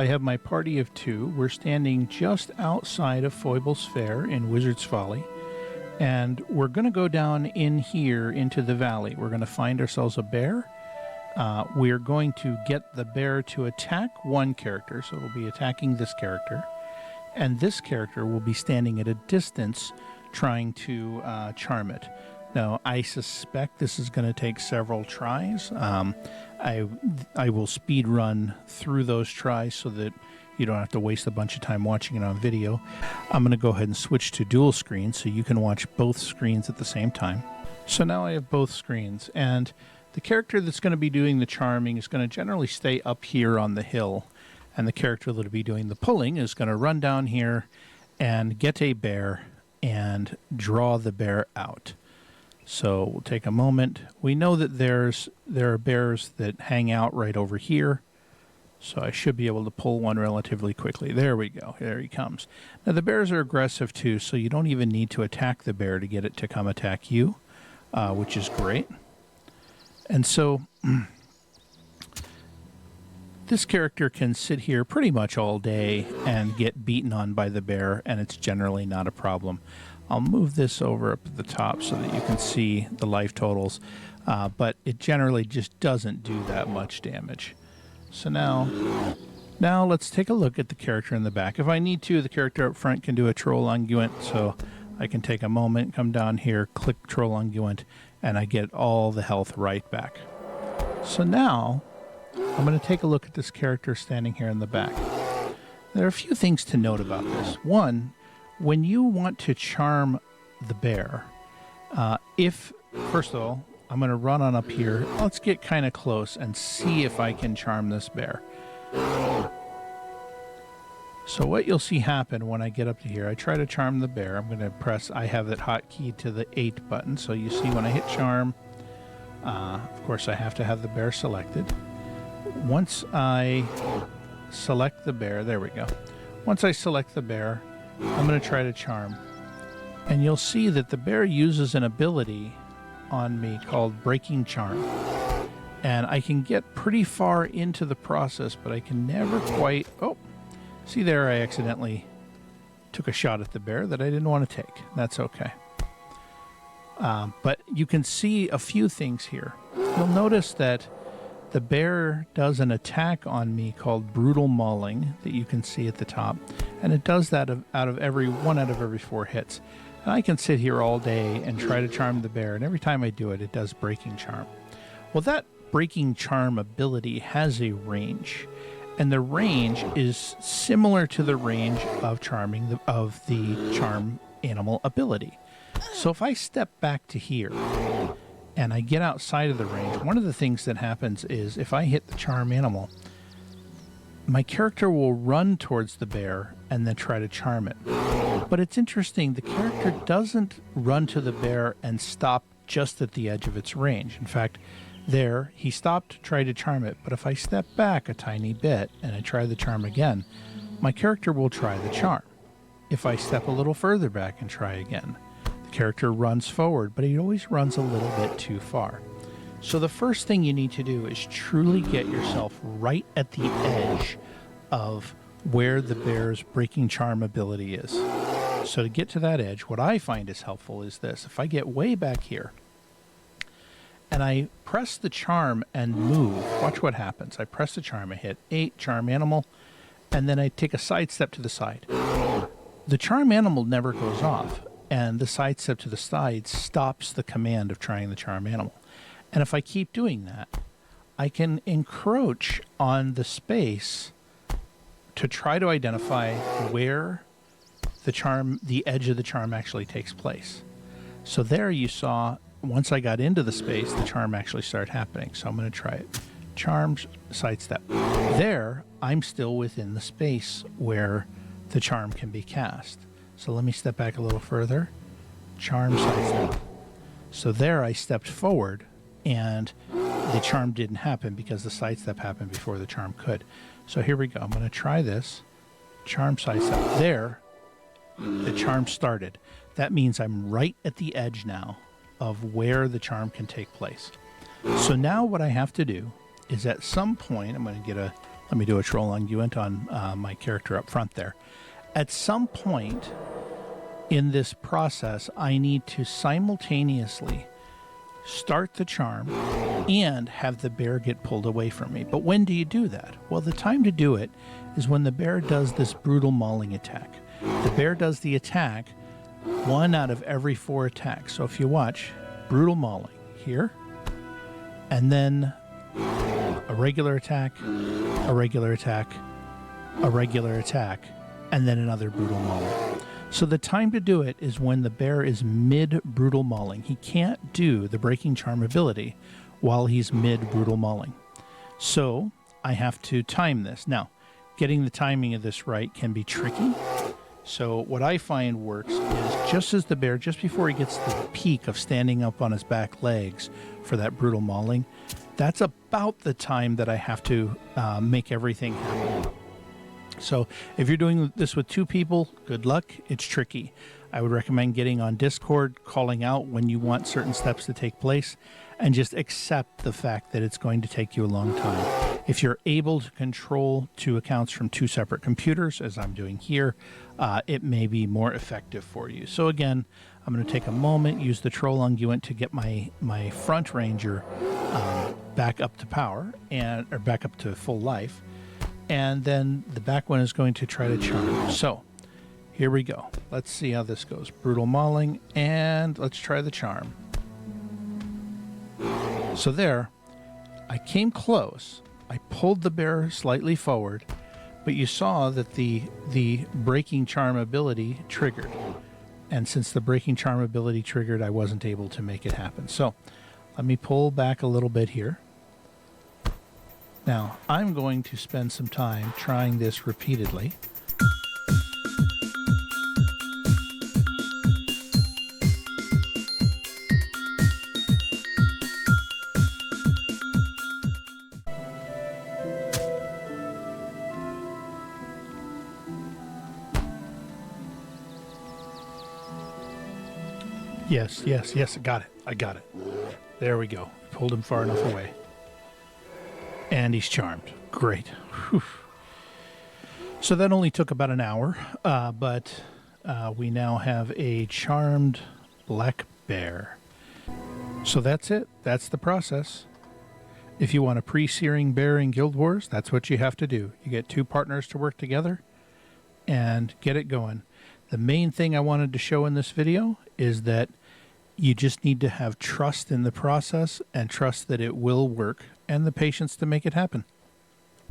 I have my party of 2. We're standing just outside of Foible's Fair in Wizard's Folly. And we're going to go down in here into the valley. We're going to find ourselves a bear. We're going to get the bear to attack one character. So it'll be attacking this character. And this character will be standing at a distance trying to charm it. Now, I suspect this is going to take several tries. I will speed run through those tries so that you don't have to waste a bunch of time watching it on video. I'm going to go ahead and switch to dual screen so you can watch both screens at the same time. So now I have both screens, and the character that's going to be doing the charming is going to generally stay up here on the hill, and the character that will be doing the pulling is going to run down here and get a bear and draw the bear out. So we'll take a moment. We know that there are bears that hang out right over here. So I should be able to pull one relatively quickly. There we go. There he comes. Now the bears are aggressive too, so you don't even need to attack the bear to get it to come attack you, which is great. And so this character can sit here pretty much all day and get beaten on by the bear, and it's generally not a problem. I'll move this over up at the top so that you can see the life totals, but it generally just doesn't do that much damage. So now let's take a look at the character in the back. If I need to, the character up front can do a troll unguent, so I can take a moment, come down here, click troll unguent, and I get all the health right back. So now I'm going to take a look at this character standing here in the back. There are a few things to note about this. One, when you want to charm the bear, first of all, I'm going to run on up here. Let's get kind of close and see if I can charm this bear. So what you'll see happen when I get up to here, I try to charm the bear. I'm going to press, I have that hotkey to the 8 button. So you see when I hit charm, of course I have to have the bear selected. Once I select the bear, there we go. Once I select the bear, I'm going to try to charm. And you'll see that the bear uses an ability on me called Breaking Charm. And I can get pretty far into the process, but I can never quite... Oh, see there, I accidentally took a shot at the bear that I didn't want to take. That's okay. But you can see a few things here. You'll notice that the bear does an attack on me called Brutal Mauling that you can see at the top. And it does that out of every 4 hits. And I can sit here all day and try to charm the bear, and every time I do it, it does Breaking Charm. Well, that Breaking Charm ability has a range, and the range is similar to the range of charming of the charm animal ability. So if I step back to here and I get outside of the range, one of the things that happens is if I hit the charm animal, my character will run towards the bear and then try to charm it. But it's interesting, the character doesn't run to the bear and stop just at the edge of its range. In fact, there, he stopped to try to charm it, but if I step back a tiny bit and I try the charm again, my character will try the charm. If I step a little further back and try again, the character runs forward, but he always runs a little bit too far. So the first thing you need to do is truly get yourself right at the edge of where the bear's Breaking Charm ability is. So to get to that edge, what I find is helpful is this. If I get way back here and I press the charm and move, watch what happens. I press the charm, I hit 8, charm animal, and then I take a side step to the side. The charm animal never goes off, and the side step to the side stops the command of trying the charm animal. And if I keep doing that, I can encroach on the space to try to identify where the edge of the charm actually takes place. So there you saw, once I got into the space, the charm actually started happening. So I'm going to try it. Charm, sidestep. There, I'm still within the space where the charm can be cast. So let me step back a little further. Charm, sidestep. So there I stepped forward, and the charm didn't happen because the sidestep happened before the charm could. So here we go. I'm going to try this. Charm, sidestep. There, the charm started. That means I'm right at the edge now of where the charm can take place. So now what I have to do is at some point, I'm going to get a Let me do a troll unguent on my character up front there. At some point in this process, I need to simultaneously start the charm and have the bear get pulled away from me. But when do you do that? Well, the time to do it is when the bear does this Brutal Mauling attack. The bear does the attack 1 out of every 4 attacks. So if you watch, Brutal Mauling here, and then a regular attack, a regular attack, a regular attack, and then another Brutal Mauling. So the time to do it is when the bear is mid Brutal Mauling. He can't do the Breaking Charm ability while he's mid Brutal Mauling. So I have to time this. Now, getting the timing of this right can be tricky. So what I find works is just as the bear, just before he gets to the peak of standing up on his back legs for that Brutal Mauling, that's about the time that I have to make everything happen. So if you're doing this with 2 people, good luck. It's tricky. I would recommend getting on Discord, calling out when you want certain steps to take place, and just accept the fact that it's going to take you a long time. If you're able to control 2 accounts from 2 separate computers, as I'm doing here, it may be more effective for you. So again, I'm going to take a moment, use the troll unguent to get my front ranger back up to power, or back up to full life. And then the back one is going to try to charm. So here we go. Let's see how this goes. Brutal Mauling, and let's try the charm. So there, I came close. I pulled the bear slightly forward, but you saw that the Breaking Charm ability triggered. And since the Breaking Charm ability triggered, I wasn't able to make it happen. So let me pull back a little bit here. Now, I'm going to spend some time trying this repeatedly. Yes, I got it. There we go. Pulled him far enough away. And he's charmed. Great. Whew. So that only took about an hour, but we now have a charmed black bear. So that's it. That's the process. If you want a pre-searing bear in Guild Wars, that's what you have to do. You get 2 partners to work together and get it going. The main thing I wanted to show in this video is that you just need to have trust in the process and trust that it will work and the patience to make it happen.